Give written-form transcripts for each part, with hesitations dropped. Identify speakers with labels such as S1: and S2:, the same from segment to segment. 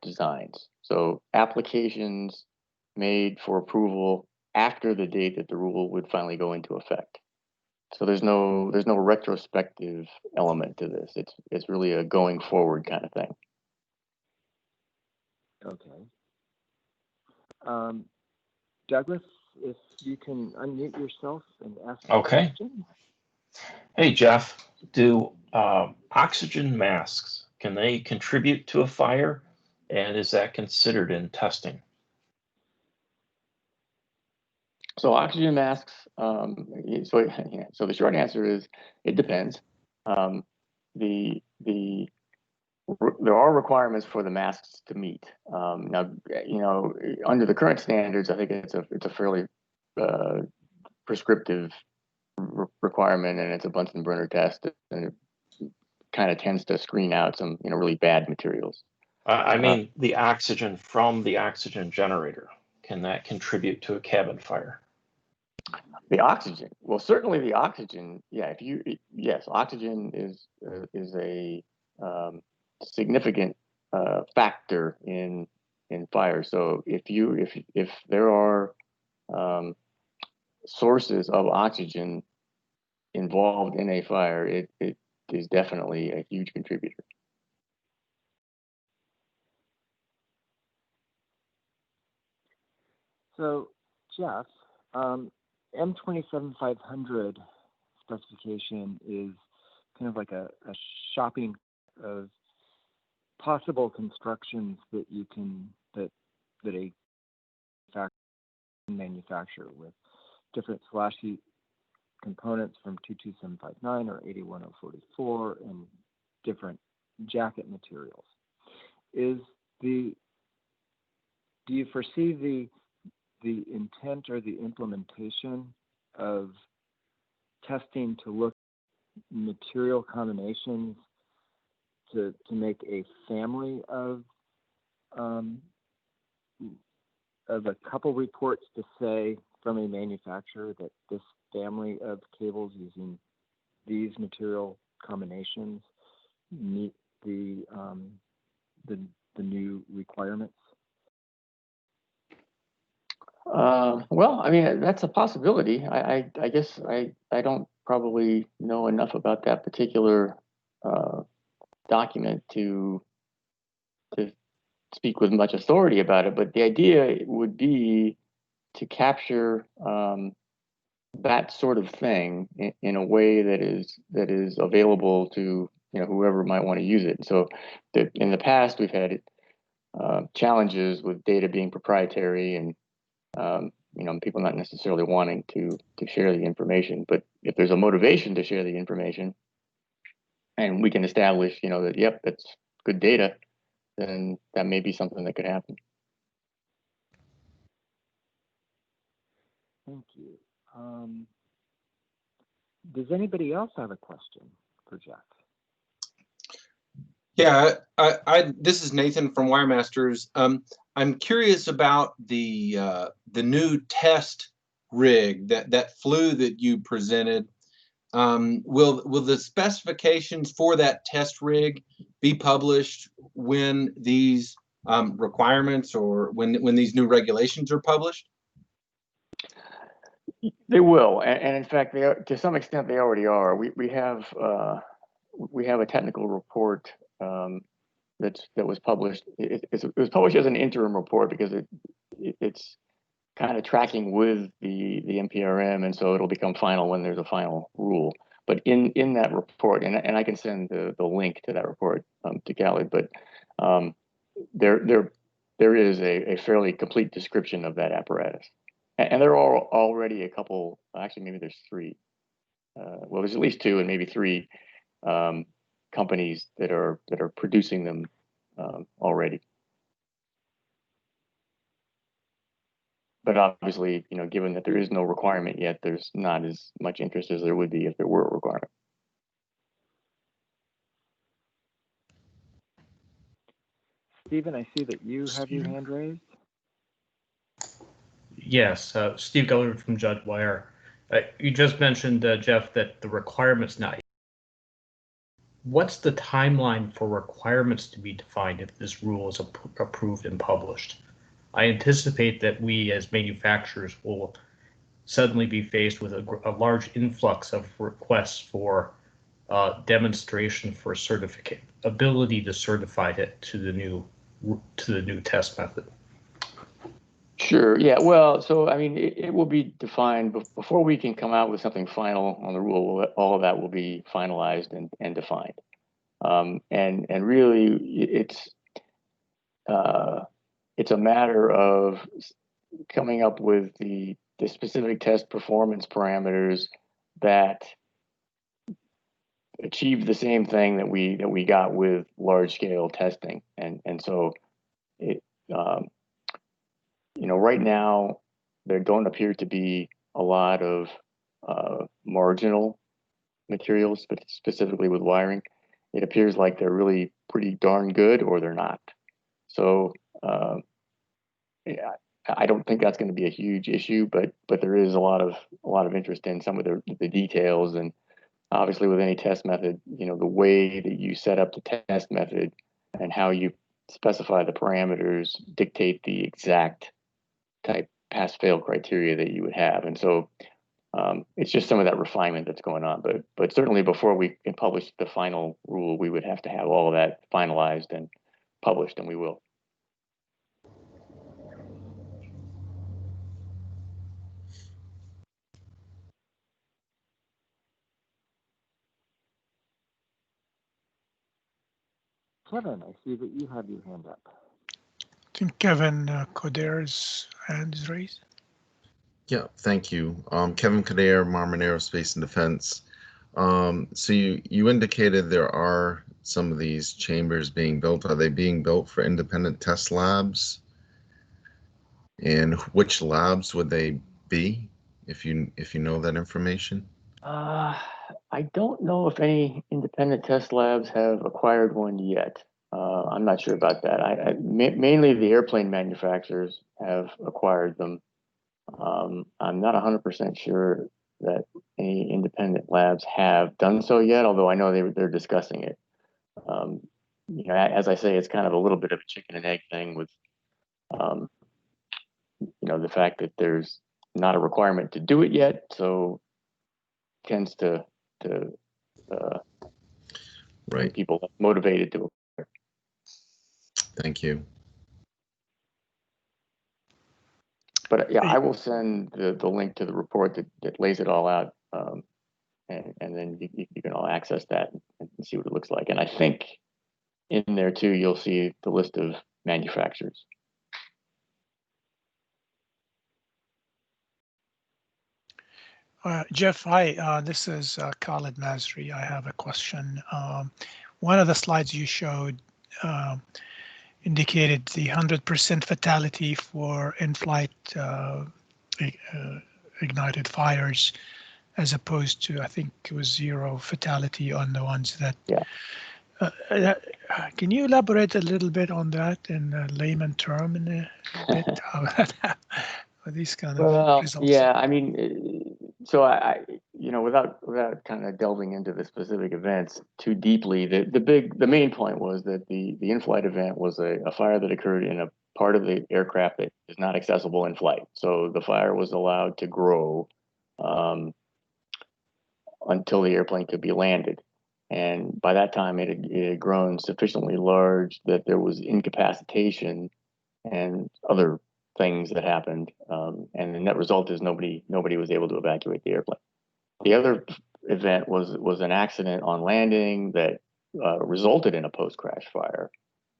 S1: designs. So applications made for approval after the date that the rule would finally go into effect. So there's no retrospective element to this. It's really a going forward kind of thing.
S2: Okay. Douglas, if you can unmute yourself and ask a question.
S3: Hey, Jeff, do oxygen masks, can they contribute to a fire? And is that considered in testing?
S1: So oxygen masks, so the short answer is it depends. There are requirements for the masks to meet. Now, under the current standards, I think it's a fairly prescriptive requirement, and it's a Bunsen burner test, and it kind of tends to screen out some really bad materials.
S3: I mean, the oxygen from the oxygen generator, can that contribute to a cabin fire?
S1: The oxygen, well, certainly the oxygen. Yeah, yes, oxygen is a significant factor in fire. So if there are sources of oxygen involved in a fire, it is definitely a huge contributor.
S2: So, Jeff, M27500 specification is kind of like a shopping of possible constructions that you can that a manufacturer with different slash sheet components from 22759 or 81044 and different jacket materials. Do you foresee the intent or the implementation of testing to look at material combinations to make a family of a couple reports to say from a manufacturer that this family of cables using these material combinations meet the new requirements?
S1: Well, I mean, that's a possibility. I guess I don't probably know enough about that particular document to speak with much authority about it. But the idea would be to capture that sort of thing in a way that is available to whoever might want to use it. So in the past, we've had challenges with data being proprietary and people not necessarily wanting to share the information. But if there's a motivation to share the information, and we can establish, that yep, that's good data, then that may be something that could happen.
S2: Thank you. Does anybody else have a question for Jeff?
S4: Yeah, this is Nathan from Wiremasters. I'm curious about the new test rig that flew that you presented. Will the specifications for that test rig be published when these requirements or when these new regulations are published?
S1: They will, and in fact, they are, to some extent they already are. We have a technical report that was published. It was published as an interim report because it's kind of tracking with the NPRM, and so it'll become final when there's a final rule. But in that report, and I can send the link to that report to Khaled, but there is a fairly complete description of that apparatus. And there are already a couple, actually maybe there's three. Well, there's at least two and maybe three companies that are producing them already. But obviously, given that there is no requirement yet, there's not as much interest as there would be if there were a requirement.
S2: Stephen, I see that you have your hand raised.
S5: Yes, Steve Gullard from Judge Wire. You just mentioned, Jeff, that the requirement's not. what's the timeline for requirements to be defined if this rule is approved and published? I anticipate that we as manufacturers will suddenly be faced with a large influx of requests for demonstration for ability to certify it to the new test method.
S1: Sure. Yeah. Well, so I mean, it will be defined before we can come out with something final on the rule. All of that will be finalized and defined. And really, it's a matter of coming up with the specific test performance parameters that achieve the same thing that we got with large scale testing. And so it right now there don't appear to be a lot of marginal materials, but specifically with wiring. It appears like they're really pretty darn good or they're not. So yeah, I don't think that's going to be a huge issue, but there is a lot of interest in some of the details. And obviously with any test method, the way that you set up the test method and how you specify the parameters dictate the exact type pass-fail criteria that you would have. And so it's just some of that refinement that's going on. But certainly before we can publish the final rule, we would have to have all of that finalized and published, and we will.
S2: Kevin, I see that you have your hand up.
S6: I think Kevin Coder's hand is raised.
S7: Yeah, thank you. Kevin Kader, Marmon Aerospace and Defense. So you indicated there are some of these chambers being built. Are they being built for independent test labs? And which labs would they be, if you know that information?
S1: I don't know if any independent test labs have acquired one yet. I'm not sure about that. Mainly the airplane manufacturers have acquired them. I'm not 100% sure that any independent labs have done so yet, although I know they're discussing it. As I say, it's kind of a little bit of a chicken and egg thing with, the fact that there's not a requirement to do it yet, so tends to
S7: Right.
S1: people motivated to.
S7: Thank you.
S1: But yeah, I will send the link to the report that lays it all out, and then you can all access that and see what it looks like. And I think in there too, you'll see the list of manufacturers.
S6: Jeff, hi, this is Khalid Masri. I have a question. One of the slides you showed indicated the 100% fatality for in-flight ignited fires, as opposed to, I think it was 0 fatality on the ones that.
S1: Yeah.
S6: Can you elaborate a little bit on that in a layman term in a bit? These kind of results?
S1: Yeah, I mean, so I without kind of delving into the specific events too deeply, the main point was that the in-flight event was a fire that occurred in a part of the aircraft that is not accessible in flight. So the fire was allowed to grow until the airplane could be landed. And by that time, it had grown sufficiently large that there was incapacitation and other things that happened. And the net result is nobody was able to evacuate the airplane. The other event was an accident on landing that resulted in a post-crash fire.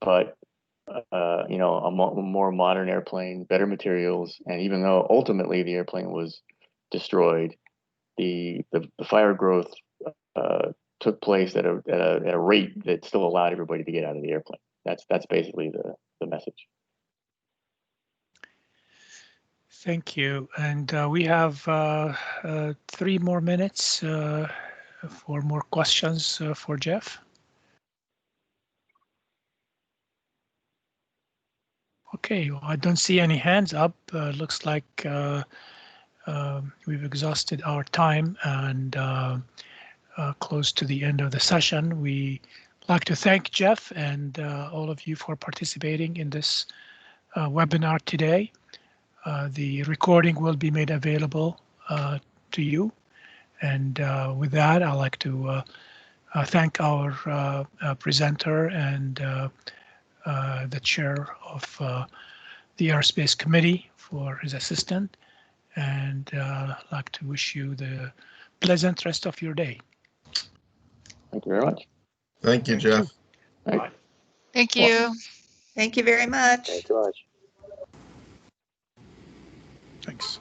S1: But a more modern airplane, better materials, and even though ultimately the airplane was destroyed, the fire growth took place at a rate that still allowed everybody to get out of the airplane. That's basically the message.
S6: Thank you. And we have 3 more minutes for more questions for Jeff. Okay, well, I don't see any hands up. Looks like we've exhausted our time, and close to the end of the session. We like to thank Jeff and all of you for participating in this webinar today. The recording will be made available to you. And with that, I'd like to thank our presenter and the chair of the Aerospace Committee for his assistance. And I'd like to wish you the pleasant rest of your day.
S1: Thank you very much.
S7: Thank you,
S6: Thank
S7: Jeff.
S6: you.
S1: Right.
S8: Thank you.
S9: Thank you very much.
S6: Thanks.